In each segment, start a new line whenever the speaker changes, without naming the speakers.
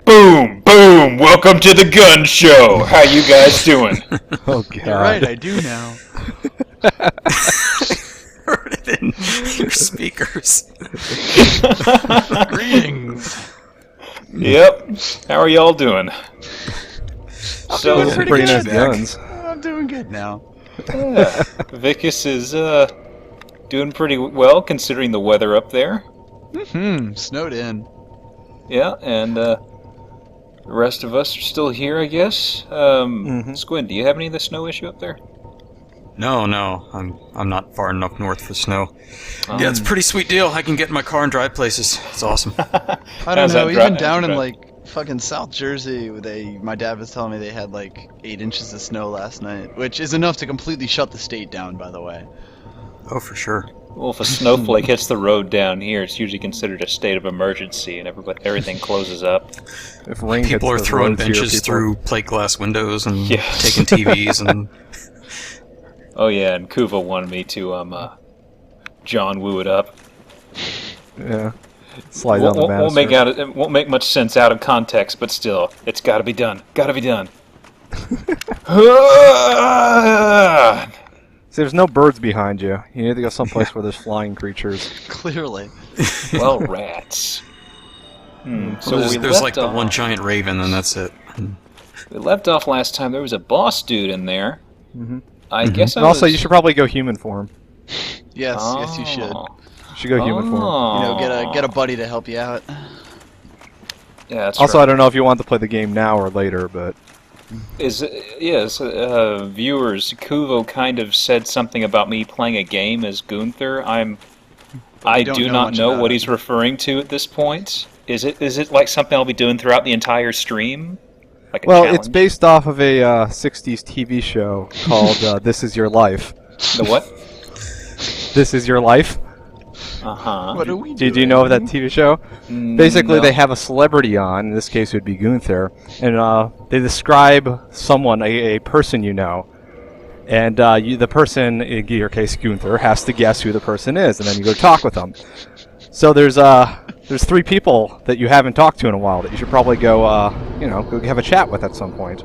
Boom, boom, welcome to the gun show. How you guys doing?
Oh, God.
You're right, I do now.
Heard it in your speakers.
Greetings.
Yep. How are y'all doing?
doing
Those are
pretty
pretty
good.
nice guns.
I'm doing good now.
Yeah, Vicus is doing pretty well considering the weather up there.
Snowed in.
Yeah, and the rest of us are still here, I guess. Squid, do you have any of the snow issue up there?
No, I'm not far enough north for snow.
Um,
Yeah, it's a pretty sweet deal. I can get in my car and drive places. It's awesome.
I don't
How's
know,
that
even
dri-
down in
dri-
like fucking South Jersey, my dad was telling me they had like 8 inches of snow last night, which is enough to completely shut the state down, by the way.
Oh, for sure.
Well, if a snowflake hits the road down here, it's usually considered a state of emergency, and everything closes up.
If rain
People are
hits the
throwing
roads here,
benches
people-
through plate glass windows and
Yes.
taking TVs and...
Oh yeah, and Kuva wanted me to John Woo it up.
Yeah. Slide down the
It won't make much sense out of context, but still, it's got to be done. Got to be done.
See, there's no birds behind you. You need to go someplace where there's flying creatures.
Clearly.
Well, rats. So
there's
we
there's
left
like the
off-
one giant raven, and that's it.
We left off last time. There was a boss dude in there.
Mhm.
I guess I
And also,
was...
you should probably go human form.
Yes, you should.
Oh.
You should go human form.
You know, get a buddy to help you out.
Yeah, that's
Also,
right.
I don't know if you want to play the game now or later, but
Viewers, Kuvo kind of said something about me playing a game as Gunther. I
don't
do
know
not
much
know
about
what
it.
he's referring to at this point. Is it like something I'll be doing throughout the entire stream? Like a
well,
challenge?
it's based off of a 60s TV show called This Is Your Life.
The what?
This Is Your Life.
Uh-huh.
What are we
Do
doing?
you know of that TV show? Basically,
No.
they have a celebrity on. In this case, it would be Gunther, and they describe someone, a person you know, and the person, in your case, Gunther, has to guess who the person is, and then you go talk with them. So there's 3 people that you haven't talked to in a while that you should probably go go have a chat with at some point.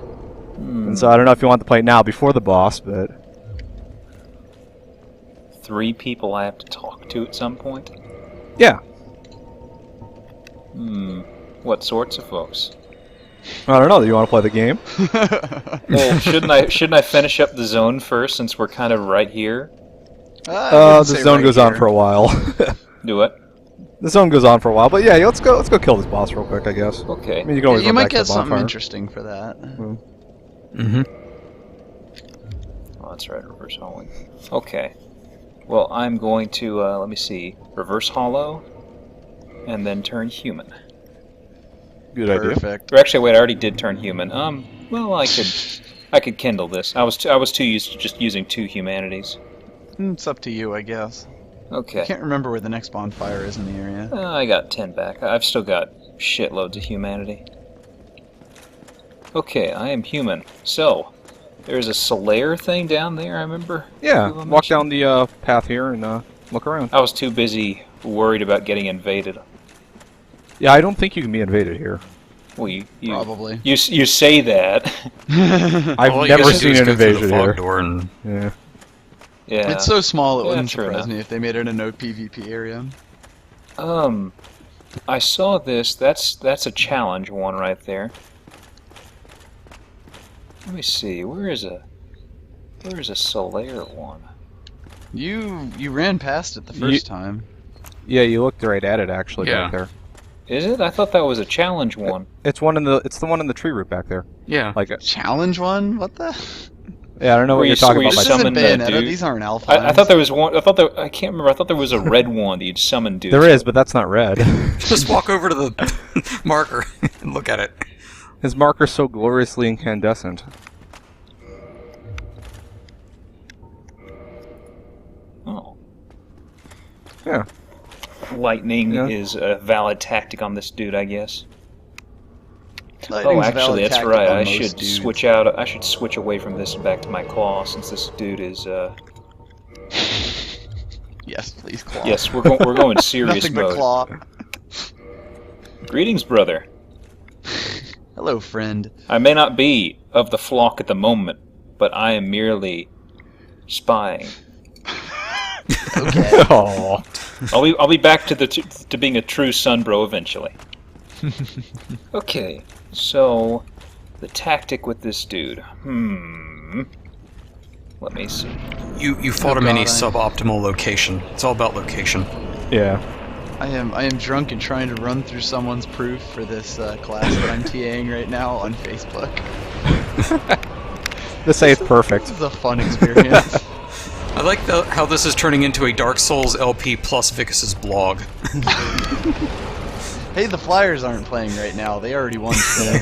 And so I don't know if you want to play it now before the boss, but
3 people I have to talk to at some point?
yeah,
What sorts of folks?
I don't know. Do you want to play the game?
Well, shouldn't I finish up the zone first since we're kind of right here?
The zone goes on for a while.
Do it.
The zone goes on for a while, but yeah, let's go kill this boss real quick, I guess.
Okay.
I mean, you can always
You
run
might
back to
get
the
something
bonfire.
interesting for that.
Mm-hmm.
Oh, that's right, reverse hollowing. Okay. Well, I'm going to, let me see, reverse hollow, and then turn human.
Good idea.
Perfect.
Or actually, wait, I already did turn human. Well, I could kindle this. I was too used to just using 2 humanities.
It's up to you, I guess. I
Okay.
can't remember where the next bonfire is in the area.
I got 10 back. I've still got shitloads of humanity. Okay, I am human. So, there's a Solaire thing down there, I remember?
Yeah,
Kuva
walk
mentioned.
down the path here and look around.
I was too busy worried about getting invaded.
Yeah, I don't think you can be invaded here.
Well, you
Probably.
You say that.
I've
All you
never
gotta do
seen
is
an
go through
invasion
the fog
here.
door and
Yeah.
Yeah.
It's so small it
Yeah,
wouldn't
true
surprise
enough.
me if they made it a no PvP area.
I saw this. That's a challenge one right there. Let me see. Where is a Solaire one?
You ran past it the first time.
Yeah, you looked right at it actually
Yeah.
back there.
Is it? I thought that was a challenge one.
It's the one in the tree root back there.
yeah.
Like,
Challenge one? What the?
yeah, I don't know
Where
what
you-
you're talking
where you
about.
This
By
summon
isn't
the
Bayonetta.
dude.
These aren't alpha.
I thought there was one. I can't remember. I thought there was a red one that you'd summon dudes.
there is, but that's not red.
Just walk over to the marker and look at it.
His marker's so gloriously incandescent.
Oh.
Yeah.
Lightning
Yeah.
is a valid tactic on this dude, I guess.
Lightning's
Oh,
a valid
actually, that's
tactic
right.
on
I
most
should
dudes.
switch out. I should switch away from this and back to my claw, since this dude is.
Yes, please, claw.
Yes, we're going serious
Nothing
mode.
but claw.
Greetings, brother.
Hello, friend.
I may not be of the flock at the moment, but I am merely spying.
Okay.
Oh.
I'll be back to being a true Sunbro eventually. Okay, so the tactic with this dude. Let me see.
You fought him in a
God,
suboptimal location. It's all about location.
Yeah.
I am drunk and trying to run through someone's proof for this class that I'm TAing right now on Facebook.
This say it's perfect.
This is a fun experience.
I like how this is turning into a Dark Souls LP plus Vicus's blog.
Hey, the Flyers aren't playing right now. They already won today.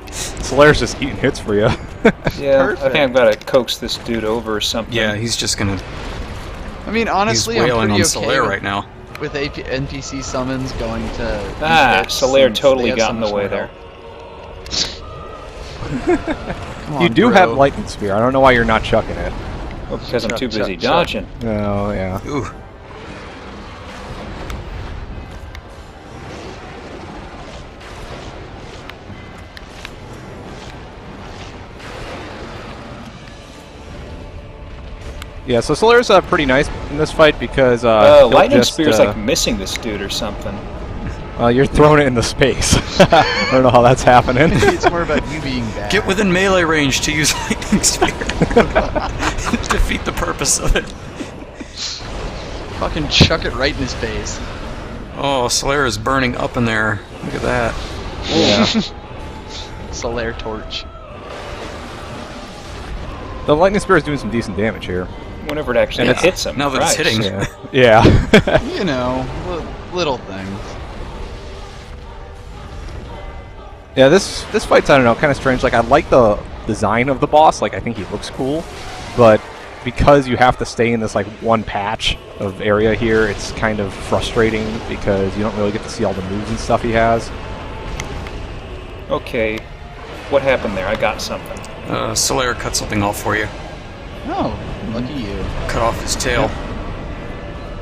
Solaire's just eating hits for you.
Yeah,
Perfect.
I think I've got to coax this dude over or something.
Yeah, he's just gonna.
I mean, honestly,
he's
I'm
wailing
pretty
on
okay
Solaire
with,
right now.
with NPC summons going to.
Solaire
since
totally
they have
got
so
in the
much
way
more
there.
health. Come
You
on,
do
bro.
have Lightning Spear. I don't know why you're not chucking it.
Well, because I'm
Chuck,
too busy
chuck, chuck.
dodging.
Oh, yeah.
Ooh.
Yeah, so Solaire's pretty nice in this fight because he'll
Lightning
just,
Spear's like missing this dude or something.
you're throwing it in the space. I don't know how that's happening.
It's more about you being bad.
Get within melee range to use Lightning Spear. Defeat the purpose of it.
Fucking chuck it right in his face.
Oh, Solaire is burning up in there. Look at that.
Yeah.
Solaire torch.
The Lightning Spear is doing some decent damage here.
Whenever it actually
And it's-
hits him.
now that it's
Christ.
hitting.
Yeah. Yeah.
You know, little things.
Yeah, this fight's, I don't know, kind of strange. Like, I like the design of the boss. Like, I think he looks cool. But because you have to stay in this, like, one patch of area here, it's kind of frustrating because you don't really get to see all the moves and stuff he has.
Okay, what happened there? I got something.
Solaire cut something off for you.
Oh, lucky you.
Cut off his tail.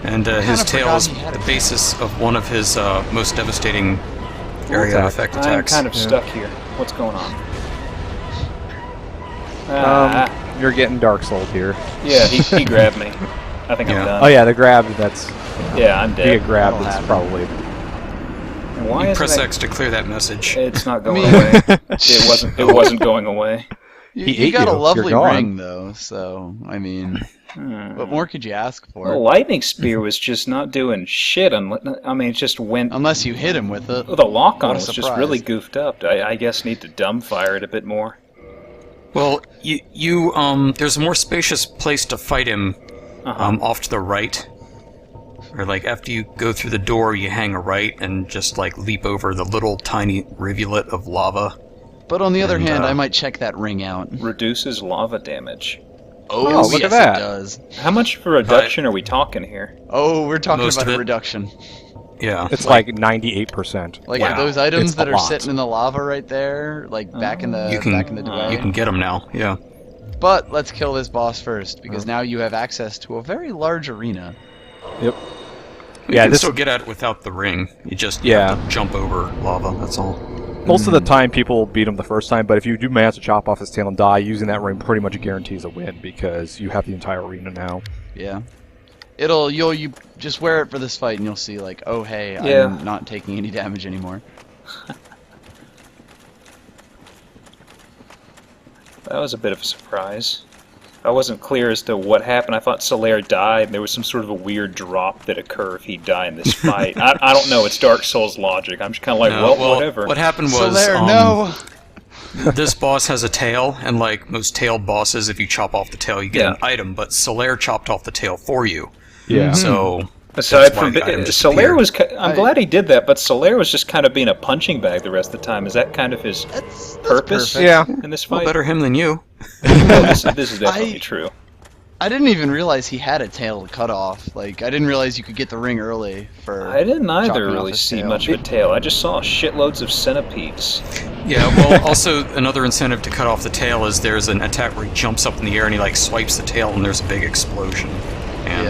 And his
Kinda
tail
forgot
is
he had a
the
tail.
basis of one of his most devastating area
attack.
effect
I'm
attacks.
kind of
Yeah.
stuck here. What's going on?
You're getting Dark Souled here.
Yeah, he grabbed me. I think I'm
Yeah.
done.
Oh, yeah, the grab, that's...
Yeah, I'm
If you get
dead.
grabbed,
That'll
it's
happen.
probably...
Why
You
is
press
it?
X to clear that message.
It's not going
mean-
away. It wasn't going away.
He
You
ate
got
you.
a
You're
lovely
gone.
ring, though, so, I mean, what more could you ask
The
for?
lightning spear was just not doing shit. I mean, it just went.
Unless you hit him with it.
The lock on
What a
was just
surprise.
really goofed up. I guess need to dumbfire it a bit more.
Well, there's a more spacious place to fight him off to the right. Or, like, after you go through the door, you hang a right and just, like, leap over the little tiny rivulet of lava.
But on the other
And,
hand, I might check that ring out.
Reduces lava damage.
Oh,
look
yes,
at that.
it does.
How much of a reduction are we talking here?
Oh, we're talking
Most
about
of
a
it.
reduction.
Yeah.
It's like 98%.
Like
Wow.
those items
It's a
that are
lot.
sitting in the lava right there, like back in the
You can-
back in the duet.
You can get them now, yeah.
But let's kill this boss first, because now you have access to a very large arena.
Yep.
You
Yeah,
can
this...
still get at it without the ring. You just
Yeah.
have to jump over lava, that's all.
Most of the time, people beat him the first time, but if you do manage to chop off his tail and die, using that ring pretty much guarantees a win because you have the entire arena now.
Yeah. You just wear it for this fight and you'll see like, oh hey,
Yeah.
I'm not taking any damage anymore.
That was a bit of a surprise. I wasn't clear as to what happened. I thought Solaire died, and there was some sort of a weird drop that occur if he died in this fight. I don't know. It's Dark Souls logic. I'm just kind of like,
No,
well, whatever.
What happened was
Solaire, no!
this boss has a tail, and like most tail bosses, if you chop off the tail, you get an item. But Solaire chopped off the tail for you,
Yeah.
so
Aside
that's why
from
the item
Solaire
disappeared.
was, I'm glad he did that, but Solaire was just kind of being a punching bag the rest of the time. Is that kind of his
That's
purpose
perfect.
Yeah.
in this
well,
fight?
better him than you.
No, this is definitely true.
I didn't even realize he had a tail cut off. Like, I didn't realize you could get the ring early for...
I didn't either
chopping off
really
his
see
tail.
much of a tail. I just saw shitloads of centipedes.
Yeah, well, also another incentive to cut off the tail is there's an attack where he jumps up in the air and he like swipes the tail and there's a big explosion, and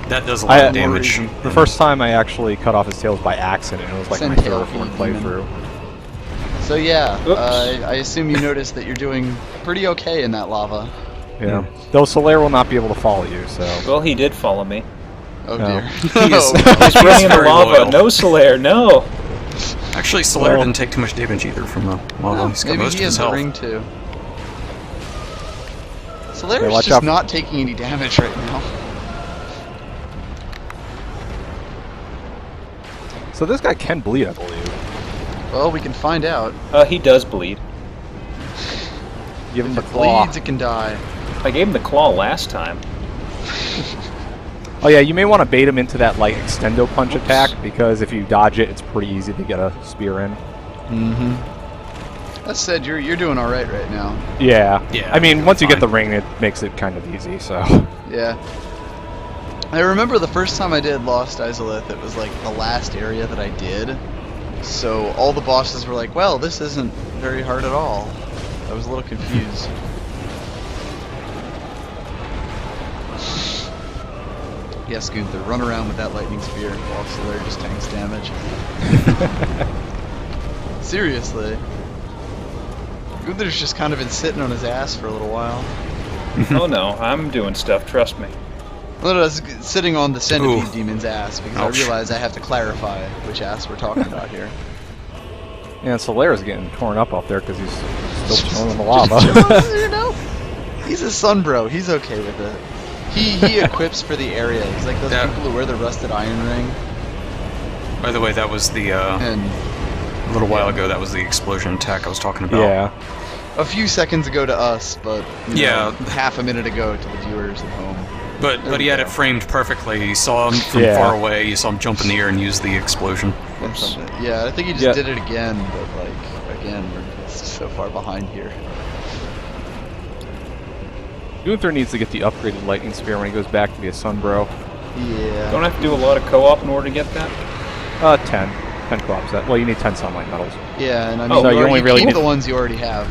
that does a lot of damage.
The first time I actually cut off his tail was by accident. It was like my third or fourth
Centipede demon.
playthrough.
So yeah,
Oops.
I assume you noticed that you're doing pretty okay in that lava.
Yeah. Though Solaire will not be able to follow you, so.
Well, he did follow me.
Oh
No.
dear.
He is-
He's running in the
very
lava.
loyal.
No, Solaire, no.
Actually, Solaire
Well-
didn't take too much damage either from the lava. He's got
Maybe
most
he
of
has
his
the
health.
ring too. Solaire's
watch
just
out.
not taking any damage right now.
So this guy can bleed, I believe.
Well, we can find out.
He does bleed.
Give him the
If it
claw.
bleeds, it can die.
I gave him the claw last time.
Oh yeah, you may want to bait him into that like extendo punch attack, because if you dodge it, it's pretty easy to get a spear in.
That said, you're doing all right now.
Yeah.
Yeah,
I mean,
you're
once you get the
fine.
ring, it makes it kind of easy. So.
Yeah. I remember the first time I did Lost Izalith, it was like the last area that I did. So all the bosses were like, well, this isn't very hard at all. I was a little confused. Yes, Gunther, run around with that lightning spear while Solaire just tanks damage. Seriously. Gunther's just kind of been sitting on his ass for a little while.
Oh no, I'm doing stuff, trust me.
No, I was sitting on the Centipede
Ooh.
demon's ass because
Ouch.
I realized I have to clarify which ass we're talking about here.
Yeah, Solaire's getting torn up there because he's still chilling in the
Just
lava.
chilling, you know? He's a sun bro. He's okay with it. He equips for the area. He's like those
Yeah.
people who wear the rusted iron ring.
By the way, that was the
And
a little while ago. That was the explosion attack I was talking about.
Yeah.
a few seconds ago to us, but you
Yeah.
know, half a minute ago to the viewers at home.
But he had it framed perfectly. You saw him from
Yeah.
far away. You saw him jump in the air and use the explosion.
Or something. Yeah, I think he just
Yeah.
did it again, but like again, we're so far behind here.
Gunther needs to get the upgraded lightning spear when he goes back to be a Sunbro.
Yeah.
Don't have to do a lot of co-op in order to get that?
10. 10 co-op set. Well, you need 10 sunlight medals.
Yeah, and I
Oh,
mean,
so you only
really
keep
need-
the ones you already have.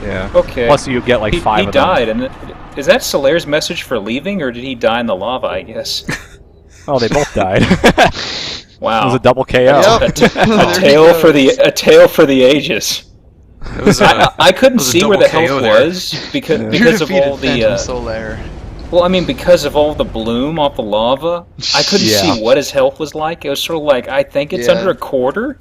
Yeah.
Okay.
Plus you get like 5
he
of them.
died, and is that Solaire's message for leaving, or did he die in the lava, I guess?
Oh, they both died.
Wow.
It was a double KO.
Yep.
A
There he
tale for
goes.
a tale for the ages.
It was
I couldn't
was a
see where
double
the health
KO there.
was because
You
because of
defeated
all the
Phantom Solaire.
well, I mean because of all the bloom off the lava. I couldn't
Yeah.
see what his health was like. It was sort of like I think it's
Yeah.
under a quarter.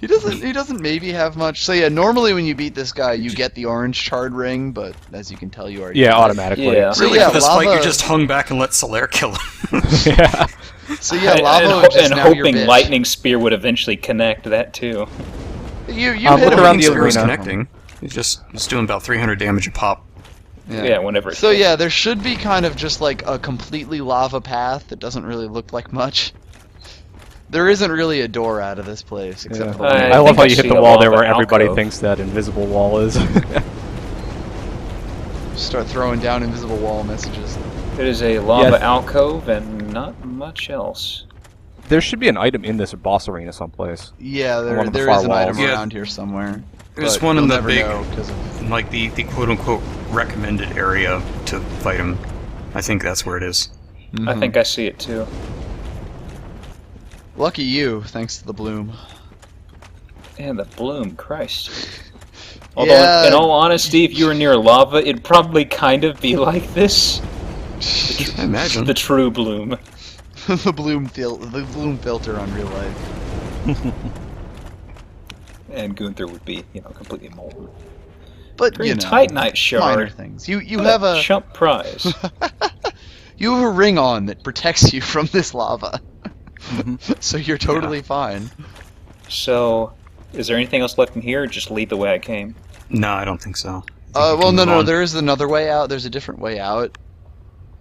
He doesn't maybe have much. So yeah, normally when you beat this guy, you get the orange charred ring, but as you can tell, you already
Yeah,
did.
automatically.
Yeah.
So
really
yeah,
for this fight. You
lava-
just hung back and let Solaire kill him.
Yeah.
So yeah, lava
and,
was just
and
now your
hoping
bitch.
lightning spear would eventually connect that too.
You
Look
hit him.
around the
Spear was
arena.
connecting. He's just doing about 300 damage a pop.
Yeah, whenever. It
So
hit.
yeah, there should be kind of just like a completely lava path that doesn't really look like much. There isn't really a door out of this place except
Yeah.
for
I
I love
think
how
I
you hit
see
the
a
wall there
lava
where everybody
alcove.
thinks that invisible wall is.
start throwing down invisible wall messages.
It is a lava
Yeah.
alcove and not much else.
There should be an item in this boss arena someplace.
Yeah,
one of the
there
far
is an item
walls.
Yeah.
around here somewhere.
There's
but
one in
you'll
the
never
big-
know 'cause of-
Like the quote-unquote recommended area to fight him. I think that's where it is.
I think I see it too.
Lucky you, thanks to the bloom.
And the bloom, Christ. Although,
Yeah.
in all honesty, if you were near lava, it'd probably kind of be like this.
I imagine.
The true bloom.
the bloom filter on real life.
And Gunther would be, completely molten.
But
Green
you know,
Titanite shard.
minor things. You
What
have a
chump prize.
you have a ring on that protects you from this lava,
Mm-hmm.
so you're totally fine.
So, is there anything else left in here, or just lead the way I came?
No, I don't think so. I think we
Well,
can
no,
move
no,
on.
there is another way out. There's a different way out,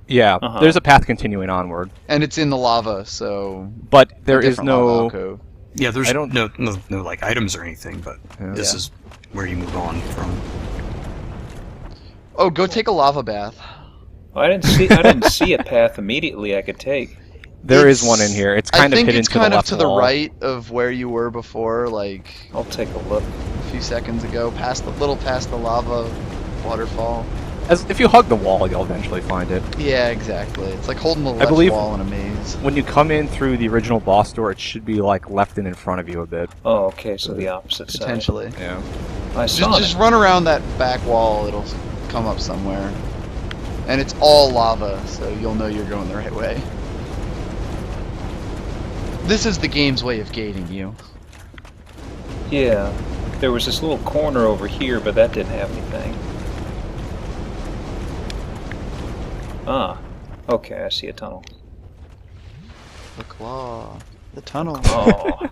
Yeah,
Uh-huh.
there's a path continuing onward,
and it's in the lava. So
but
a
there is
different lava
no.
alcove.
Yeah, there's
I don't-
no like items or anything, but
Yeah.
this
Yeah.
is where you move on from.
Oh, go take a lava bath.
Well, I didn't see a path immediately I could take.
There is
It's-
one in here. It's
I
kind of
think
hidden
it's
to the
kind of
left
to the
wall.
right of where you were before, like
I'll take a look.
a few seconds ago, past the lava waterfall.
If you hug the wall, you'll eventually find it.
Yeah, exactly. It's like holding the left
believe-
wall in a maze.
When you come in through the original boss door, it should be like left and in front of you a bit.
Oh, okay, so the opposite side.
Potentially.
Yeah.
I saw
Just run around that back wall, it'll come up somewhere. And it's all lava, so you'll know you're going the right way. This is the game's way of gating you.
Yeah, there was this little corner over here, but that didn't have anything. Ah, okay, I see a tunnel.
The claw. The tunnel.
Oh,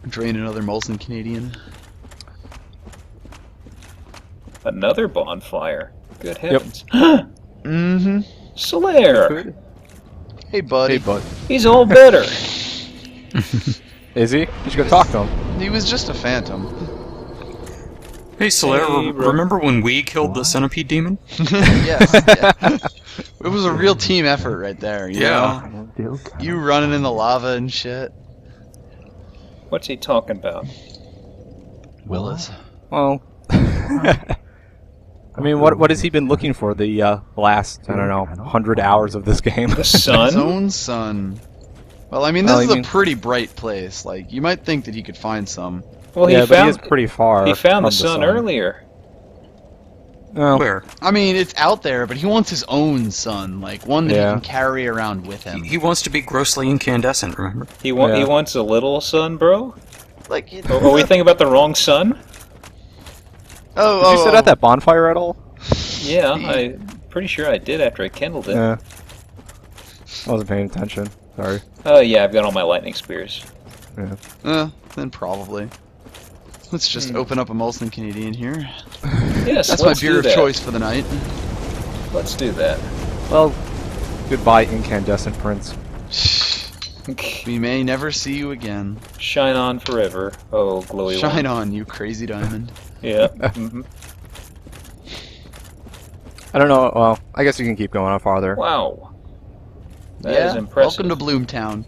Drain another Molson Canadian.
another bonfire. Good
Yep.
heavens.
Mm-hmm.
Solaire!
Hey, buddy.
Hey, bud.
He's all better.
Is he? You should go talk to him.
He was just a phantom.
Hey, Solaire,
Hey, bro.
remember when we killed the Centipede demon?
Yes. Yeah. It was a real team effort right there. You know? You running in the lava and shit.
What's he talking about?
Willis.
Well, I mean, what has he been looking for the last, I don't know, 100 hours of this game?
The
His
sun?
own son. Well, I mean, this
Well,
is
I
a
mean-
pretty bright place. Like, you might think that he could find some.
Well,
Yeah,
he
but he is
found
pretty far.
he found
from
the sun earlier.
Oh,
Where?
I mean, it's out there, but he wants his own son. Like, one that
Yeah.
he can carry around with him.
He wants to be grossly incandescent, remember?
He
Yeah.
wants a little sun, bro?
Like,
Are we thinking about the wrong sun?
oh,
Did you sit at that bonfire at all?
Yeah, I'm pretty sure I did after I kindled it.
Yeah. I wasn't paying attention. Sorry.
Oh yeah, I've got all my lightning spears.
Then probably. Let's just open up a Molson Canadian here.
Yes,
That's my
let's
beer
do
of
that.
choice for the night.
Let's do that.
Well, goodbye, incandescent prince.
We may never see you again.
Shine on forever. Oh, glowy
Shine
one.
on, you crazy diamond.
Yeah. mhm.
I don't know. Well, I guess you can keep going on farther.
Wow. That is
Yeah,
impressive.
welcome to Bloomtown.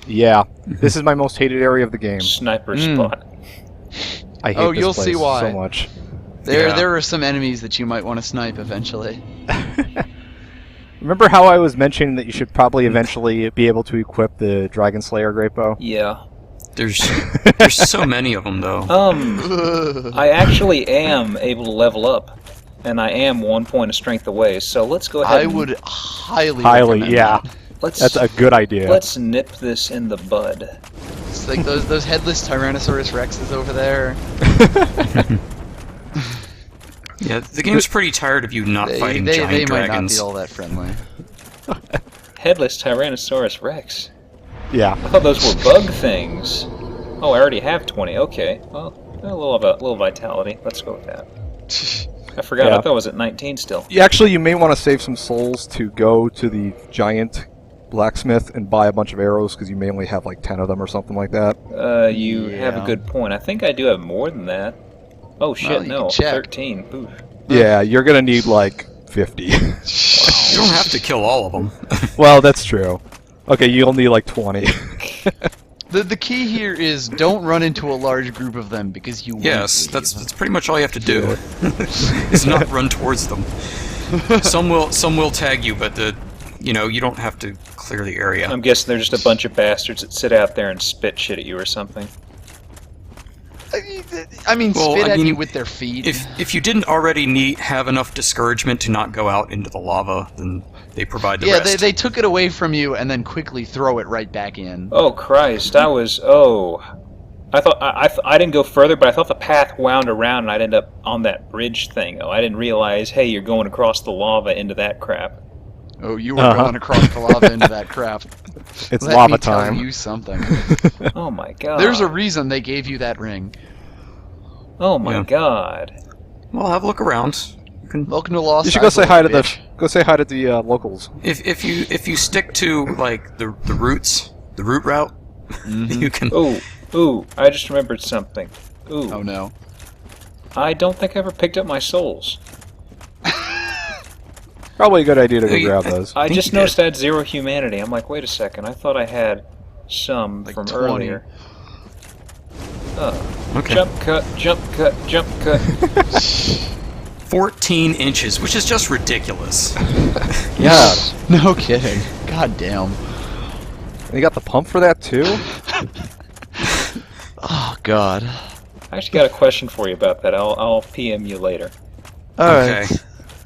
Yeah. This is my most hated area of the game.
Sniper
Mm.
spot.
I hate
Oh,
this
you'll
place
see why.
so much.
There
Yeah.
are some enemies that you might want to snipe eventually.
Remember how I was mentioning that you should probably eventually be able to equip the Dragon Slayer Great Bow?
Yeah.
There's so many of them, though.
I actually am able to level up, and I am 1 point of strength away. So let's go ahead.
I
and-
would highly recommend
Yeah.
that.
Let's
That's a good idea.
let's nip this in the bud.
It's like those headless Tyrannosaurus Rexes over there.
Yeah, the game's pretty tired of you not fighting giant
they might not
dragons.
be all that friendly.
Headless Tyrannosaurus Rex.
Yeah.
I thought those were bug things. Oh, I already have 20. Okay. Well, a little vitality. Let's go with that. I forgot.
Yeah.
I thought it was at 19 still.
Actually, you may want to save some souls to go to the giant blacksmith and buy a bunch of arrows because you may only have like 10 of them or something like that.
You have a
Yeah.
good point. I think I do have more than that. Oh shit,
Well, you
no.
can check.
13. Oof.
Yeah, you're gonna need like 50.
You don't have to kill all of them.
Well, that's true. Okay, you'll need like 20.
The key here is don't run into a large group of them because you
Yes,
won't
that's
leave.
pretty much all you have to do. Is not run towards them. Some will tag you, but you don't have to clear the area.
I'm guessing they're just a bunch of bastards that sit out there and spit shit at you or something.
I mean,
Well,
spit
I
at
mean,
you with their feet.
If you didn't already have enough discouragement to not go out into the lava, then they provide the
yeah,
rest.
they took it away from you and then quickly throw it right back in.
Oh Christ! I thought I didn't go further, but I thought the path wound around and I'd end up on that bridge thing. Oh, I didn't realize. Hey, you're going across the lava into that crap.
Oh, you were going across the lava into that crap.
It's
Let
lava
me tell
time.
you something.
Oh my god.
There's a reason they gave you that ring.
Oh my
Yeah.
god.
Well, have a look around. You can,
Welcome to Lost
You should go say
Island,
hi to the
bitch.
locals.
if you stick to like the route route, you can.
Ooh! I just remembered something. Ooh!
Oh no.
I don't think I ever picked up my souls.
Probably a good idea to go
Hey,
grab those.
I
think
just
you
noticed
did.
I had 0 humanity. I'm like, wait a second. I thought I had some
Like
from
20.
earlier.
Okay.
Jump cut, jump cut, jump cut.
14 inches, which is just ridiculous.
Yeah.
No kidding. God damn.
And you got the pump for that too?
Oh God.
I actually got a question for you about that. I'll PM you later.
Alright.
Okay.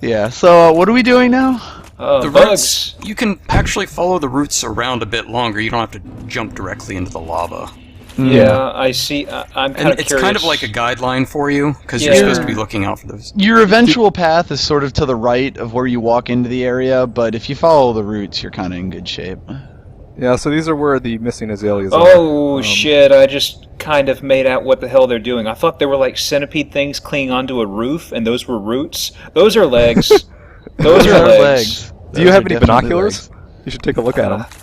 Yeah, so what are we doing now?
The
Bugs.
roots, you can actually follow the roots around a bit longer. You don't have to jump directly into the lava.
Yeah, I see. I'm kind
And
of
it's
curious.
kind of like a guideline for you, because you're
Yeah.
supposed to be looking out for those.
Your eventual path is sort of to the right of where you walk into the area, but if you follow the routes, you're kind of in good shape.
Yeah, so these are where the missing azaleas are.
Oh shit! I just kind of made out what the hell they're doing. I thought they were like centipede things clinging onto a roof, and those were roots. Those are legs. Those are legs.
Do you
Those
have
are
any
definitely
binoculars? You should take a look at them.
legs.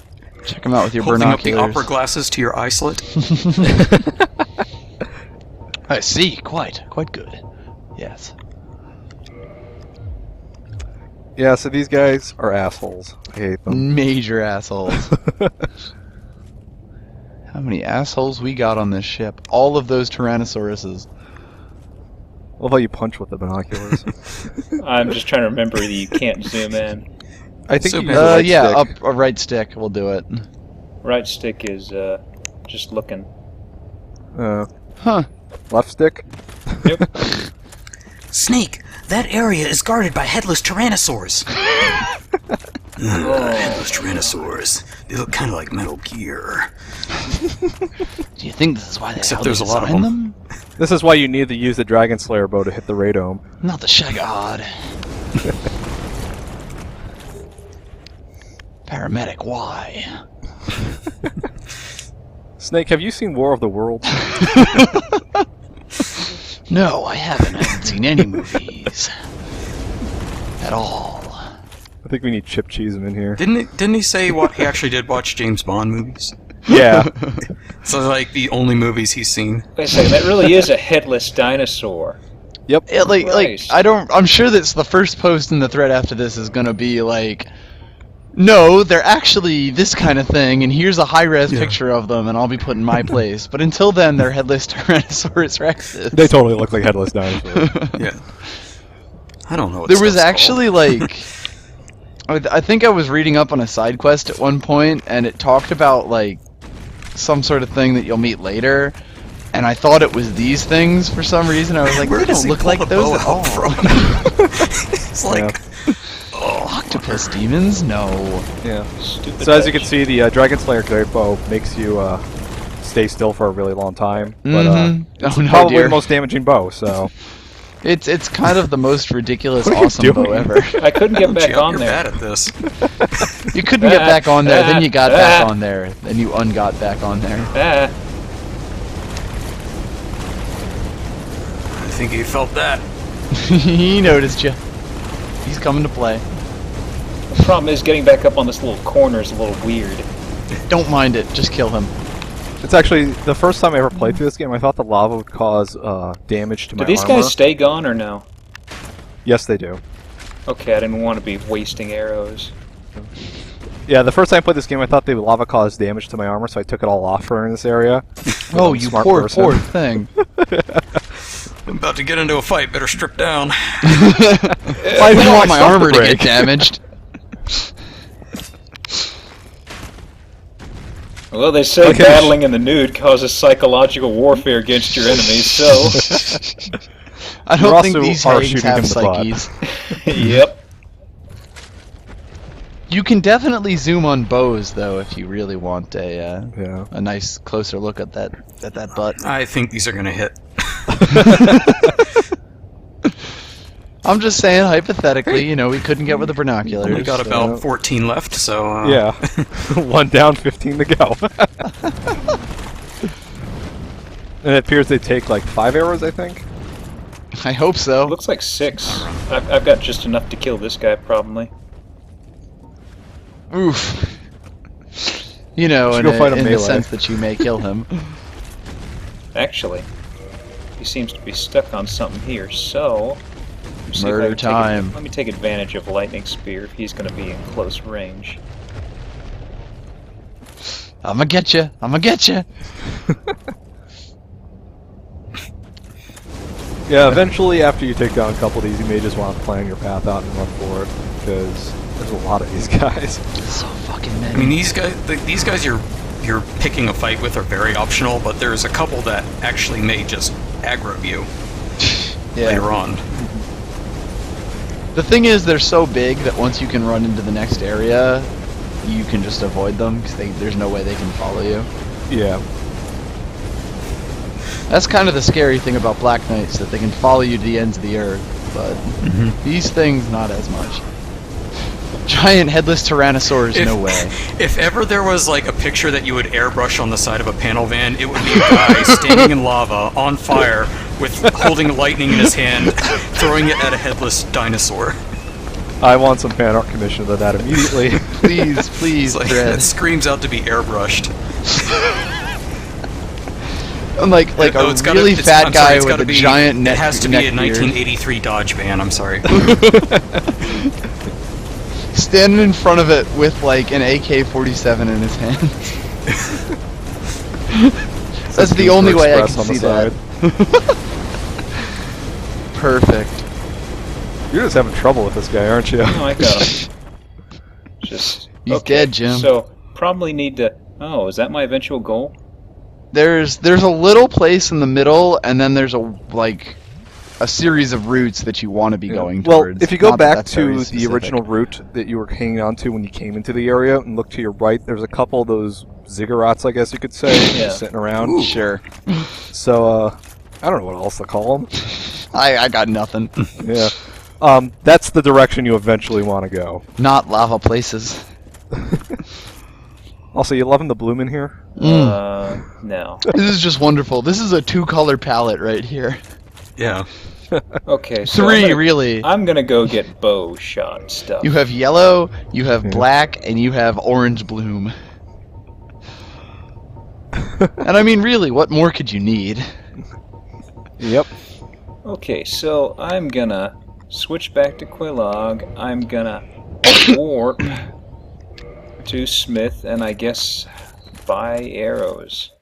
Check them out with your
Holding up the
binoculars.
opera glasses to your eye slit.
I see. Quite good. Yes.
Yeah, so these guys are assholes. I hate them.
Major assholes. How many assholes we got on this ship? All of those Tyrannosauruses.
What about you punch with the binoculars?
I'm just trying to remember that you can't zoom in.
I think
So
you
bad.
use the right
Yeah,
stick.
up a right stick will do it.
Right stick is just looking.
Huh.
Left stick?
Yep.
Snake, that area is guarded by headless tyrannosaurs. Headless tyrannosaurs. They look kind of like Metal Gear.
Do you think this is why they
Except
how
there's
they
a lot of
design
them.
This is why you need to use the Dragon Slayer bow to hit the radome.
Not the Shagad. Paramedic, why?
Snake, have you seen War of the Worlds?
No, I haven't. I haven't seen any movies. At all.
I think we need Chip Cheeseman in here.
Didn't he say what he actually did watch James Bond movies?
Yeah.
So like the only movies he's seen.
Wait a second. That really is a headless dinosaur.
Yep.
Yeah, like
Christ.
I'm sure that's the first post in the thread after this is gonna be like, no, they're actually this kind of thing, and here's a high-res picture of them, and I'll be put in my place. But until then, they're headless Tyrannosaurus Rexes.
They totally look like headless dinosaurs.
Yeah. I don't know what
There was
stuff's
actually like, I think I was reading up on a side quest at one point, and it talked about like some sort of thing that you'll meet later. And I thought it was these things for some reason. I was like,
Where
they
does
don't
he
look
pull
like
the
those
bow
at
out
all.
from? It's like,
Octopus demons? No.
Yeah.
Stupid.
So as you can
bitch.
see, the Dragon Slayer great bow makes you stay still for a really long time. But
Mhm.
it's
Oh, no,
probably
dear.
the most damaging bow. So
It's kind of the most ridiculous,
What are you
awesome bow
doing?
ever.
I couldn't get back
Jump,
on
you're
there.
bad at this.
You couldn't get back on there, then you got back on there, then you ungot back on there.
Ah,
I think he felt that.
He noticed you. He's coming to play.
the problem is getting back up on this little corner is a little weird.
Don't mind it, just kill him.
it's actually the first time I ever played through this game. I thought the lava would cause damage to my
Do these
armor.
guys stay gone or no?
Yes, they do.
Okay, I didn't want to be wasting arrows.
Yeah, the first time I played this game, I thought the lava caused damage to my armor, so I took it all off for in this area.
Oh,
I'm a
you
smart
poor,
person.
poor thing.
I'm about to get into a fight. Better strip down.
I didn't want my armor to
break.
get damaged.
Well, they say
Okay.
battling in the nude causes psychological warfare against your enemies, so...
I
You're
don't think
also
these
are
hags
shooting
have
him in the butt.
psyches.
Yep.
You can definitely zoom on bows, though, if you really want
Yeah.
a nice closer look at that butt.
I think these are gonna hit.
I'm just saying, hypothetically, you know, we couldn't get with the binoculars.
We got about 14 left, so
Yeah. 1 down, 15 to go. And it appears they take like 5 arrows, I think.
I hope so.
Looks like 6. I've got just enough to kill this guy, probably.
Oof. You know,
Should
in,
go fight a
in the
melee.
sense that you may kill him.
Actually, he seems to be stuck on something here, so... let me see if I
Murder
can take
time.
let me take advantage of Lightning Spear if he's going to be in close range.
I'ma get you. I'ma get you.
Yeah, eventually, after you take down a couple of these, you may just want to plan your path out and run for it, because there's a lot of these guys.
So fucking many.
I mean, these guys you're picking a fight with are very optional, but there's a couple that actually may just aggro you later on.
The thing is, they're so big that once you can run into the next area, you can just avoid them, because there's no way they can follow you.
Yeah.
That's kind of the scary thing about Black Knights, that they can follow you to the ends of the earth, but these things, not as much. Giant headless Tyrannosaurs, no way.
If ever there was like a picture that you would airbrush on the side of a panel van, it would be a guy standing in lava, on fire, with holding lightning in his hand, throwing it at a headless dinosaur.
I want some fan art commission of that immediately.
Please,
Like,
Dread.
it screams out to be airbrushed.
I'm like
Oh,
a
it's gotta-
really
it's-
fat
I'm sorry,
guy
it's
with
gotta
a
be-
giant neck.
It has to be
neck
a
beard.
1983 Dodge van. I'm sorry.
Standing in front of it with like an AK-47 in his hand. That's the only way I can
on the
see that.
side.
Perfect.
You're just having trouble with this guy, aren't you?
No, I got him. Just
He's dead, Jim.
So probably need to. Oh, is that my eventual goal?
There's a little place in the middle, and then there's a series of routes that you want to be going
Well,
towards.
if you go
Not that
back
that's very
to the
specific.
original route that you were hanging on to when you came into the area and look to your right, there's a couple of those ziggurats, I guess you could say,
Yeah.
just sitting around.
Sure.
So, I don't know what else to call them.
I got nothing.
Yeah. That's the direction you eventually want to go.
Not lava places.
Also, you loving the bloom in here?
No.
This is just wonderful. This is a 2-color palette right here.
Yeah.
Okay, so
3, really.
I'm gonna go get bow shot stuff.
You have yellow, you have black, and you have orange bloom. And I mean, really, what more could you need?
Yep.
Okay, so I'm gonna switch back to Quilog. I'm gonna warp to Smith, and I guess buy arrows.